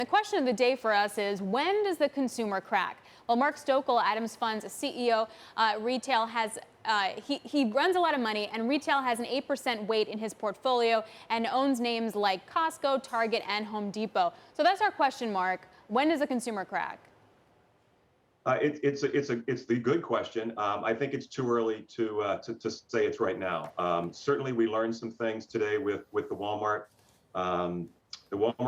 The question of the day for us is, when does the consumer crack? Well, Mark Stoeckle, Adams Fund's CEO, retail has he runs a lot of money, and retail has an 8% weight in his portfolio and owns names like Costco, Target, and Home Depot. So that's our question, Mark. When does the consumer crack? It's the good question. I think it's too early to say it's right now. Certainly, we learned some things today with the Walmart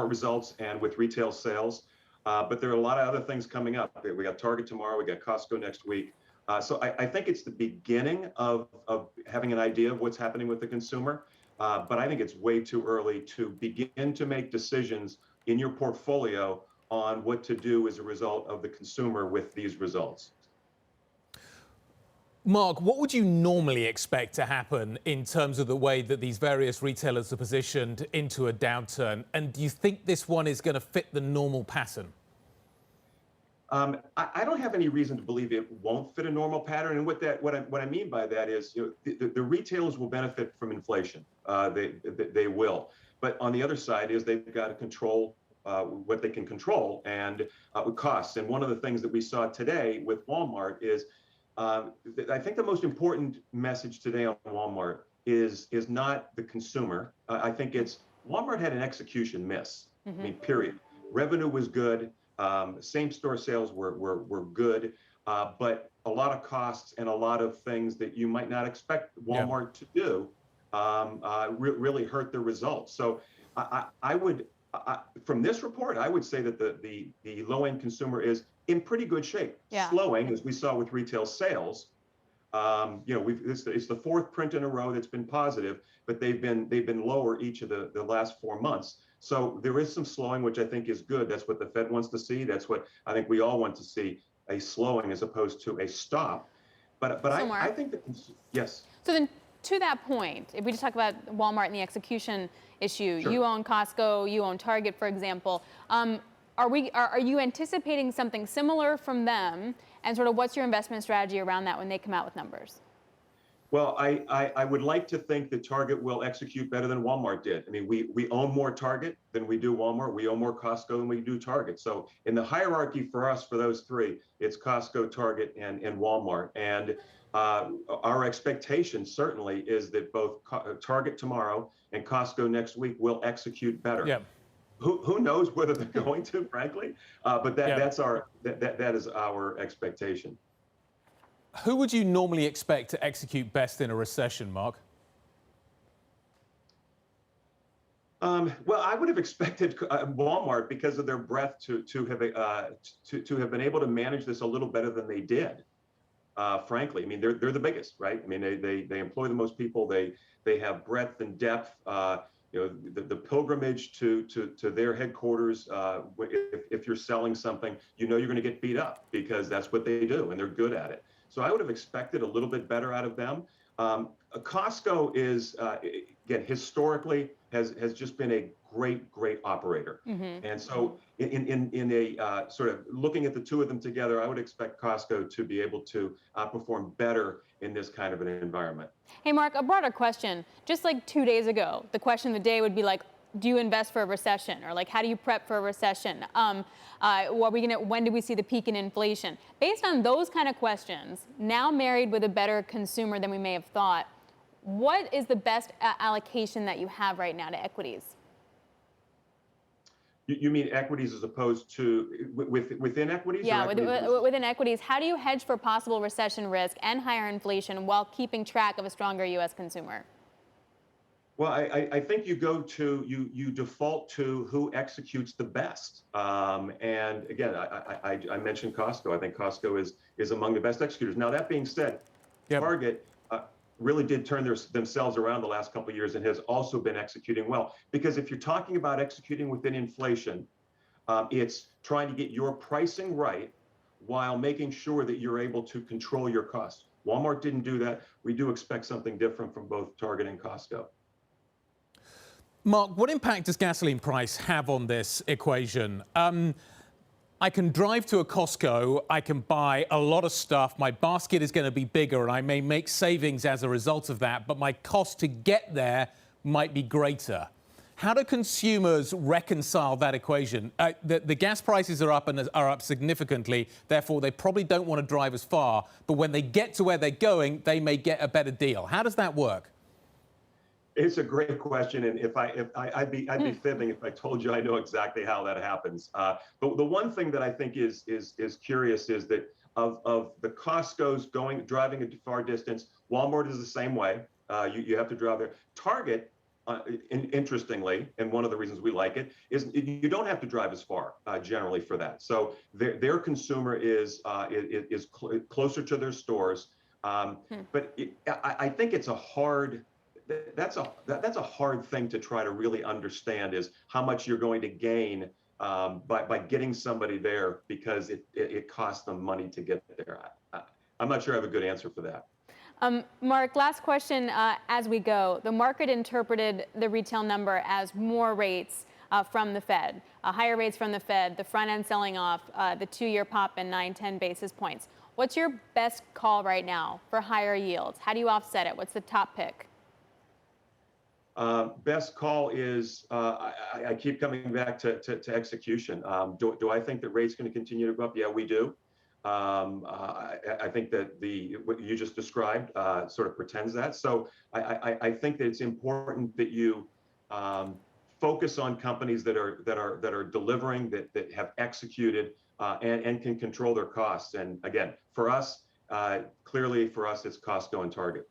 results and with retail sales, but there are a lot of other things coming up. We got Target tomorrow. We got Costco next week. So I think it's the beginning of having an idea of what's happening with the consumer. But I think it's way too early to begin to make decisions in your portfolio on what to do as a result of the consumer with these results. Mark, what would you normally expect to happen in terms of the way that these various retailers are positioned into a downturn? And do you think this one is going to fit the normal pattern? I don't have any reason to believe it won't fit a normal pattern. And what I mean by that is, the retailers will benefit from inflation. They will. But on the other side is they've got to control what they can control and with costs. And one of the things that we saw today with Walmart is, I think the most important message today on Walmart is not the consumer. I think it's Walmart had an execution miss. I mean, period. Revenue was good. Same store sales were good, but a lot of costs and a lot of things that you might not expect Walmart to do really hurt the results. So I would, from this report, I would say that the low-end consumer is in pretty good shape. Slowing, as we saw with retail sales. It's the fourth print in a row that's been positive, but they've been lower each of the last 4 months. So there is some slowing, which I think is good. That's what the Fed wants to see. That's what I think we all want to see, a slowing as opposed to a stop. But so I think that, yes. So then, to that point, if we just talk about Walmart and the execution issue, you own Costco, you own Target, for example. Are you anticipating something similar from them? And sort of what's your investment strategy around that when they come out with numbers? Well, I would like to think that Target will execute better than Walmart did. I mean, we own more Target than we do Walmart. We own more Costco than we do Target. So in the hierarchy for us, for those three, it's Costco, Target, and Walmart. And our expectation certainly is that both Target tomorrow and Costco next week will execute better. Yeah. Who knows whether they're going to, frankly, but that is our expectation. Who would you normally expect to execute best in a recession, Mark? Well, I would have expected Walmart, because of their breadth, to have been able to manage this a little better than they did. Frankly, I mean, they're the biggest, right? I mean, they employ the most people. They have breadth and depth. The pilgrimage to their headquarters, if you're selling something, you're going to get beat up because that's what they do, and they're good at it. So I would have expected a little bit better out of them. Costco is, again, historically has just been a great operator. And so in a sort of looking at the two of them together, I would expect Costco to be able to perform better in this kind of an environment. Hey, Mark, a broader question. Just like 2 days ago, the question of the day would be like, do you invest for a recession? Or like, how do you prep for a recession? When do we see the peak in inflation? Based on those kind of questions, now married with a better consumer than we may have thought, what is the best allocation that you have right now to equities? You mean equities as opposed to within equities? Yeah, within equities. How do you hedge for possible recession risk and higher inflation while keeping track of a stronger U.S. consumer? Well, I think you default to who executes the best. And again, I mentioned Costco. I think Costco is among the best executors. Now, that being said, Target really did turn themselves around the last couple of years and has also been executing well. Because if you're talking about executing within inflation, it's trying to get your pricing right while making sure that you're able to control your costs. Walmart didn't do that. We do expect something different from both Target and Costco. Mark, what impact does gasoline price have on this equation? I can drive to a Costco, I can buy a lot of stuff, my basket is going to be bigger, and I may make savings as a result of that, but my cost to get there might be greater. How do consumers reconcile that equation? The gas prices are up and are up significantly. Therefore, they probably don't want to drive as far. But when they get to where they're going, they may get a better deal. How does that work? It's a great question, and I'd be fibbing if I told you I know exactly how that happens. But the one thing that I think is curious is that of the Costco's driving a far distance, Walmart is the same way. You have to drive there. Target, interestingly, and one of the reasons we like it is you don't have to drive as far generally for that. So their consumer is closer to their stores. But I think it's a hard. That's a hard thing to try to really understand, is how much you're going to gain by getting somebody there, because it costs them money to get there. I'm not sure I have a good answer for that. Mark, last question as we go. The market interpreted the retail number as more rates from the Fed, higher rates from the Fed, the front end selling off, the 2-year pop in 9-10 basis points. What's your best call right now for higher yields? How do you offset it? What's the top pick? Best call is I keep coming back to execution. Do I think that rates going to continue to go up? Yeah, we do. I think that what you just described sort of pretends that. So I think that it's important that you focus on companies that are delivering, that have executed and can control their costs. And again, for us, clearly for us, it's Costco and Target.